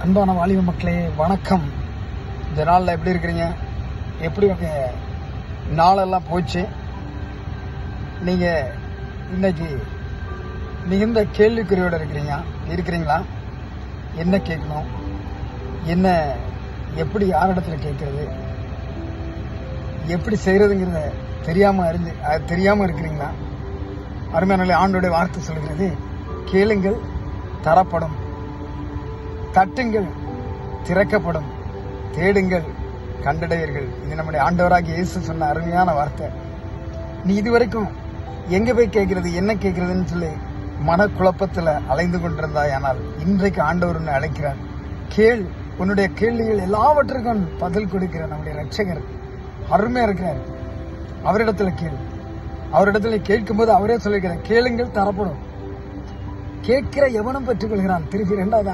அன்பான வாலிப மக்களே வணக்கம். இந்த நாளில் எப்படி இருக்கிறீங்க? எப்படி நாளெல்லாம் போச்சு? நீங்கள் இன்னைக்கு மிகுந்த கேள்விக்குறியோடு இருக்கிறீங்களா? என்ன கேட்கணும், என்ன எப்படி யாரிடத்துல கேட்கறது, எப்படி செய்கிறதுங்கிறத தெரியாமல் இருக்கிறீங்களா? அருமையான ஆண்டோடைய வார்த்தை சொல்கிறது, கேளுங்கள் தரப்படும், தட்டுங்கள் திறக்கப்படும், தேடுங்கள் கண்டடைவீர்கள். இது நம்முடைய ஆண்டவராகிய இயேசு சொன்ன அருமையான வார்த்தை. நீ இதுவரைக்கும் எங்க போய் கேட்கறது, என்ன கேட்கறதுன்னு சொல்லி மனக்குழப்பத்தில் அலைந்து கொண்டிருந்தாயானால் இன்றைக்கு ஆண்டவர் உன்னை அழைக்கிறார். கேள், உன்னுடைய கேள்விகள் எல்லாவற்றுக்கும் பதில் கொடுக்கிற நம்முடைய ரட்சகர் அருமையா இருக்கிறார். அவரிடத்துல கேள். அவரிடத்துல கேட்கும்போது அவரே சொல்லிக்கிறார், கேளுங்கள் தரப்படும். கேட்கிற எவனும் பெற்றுக்கொள்கிறான். திருப்பி 2வது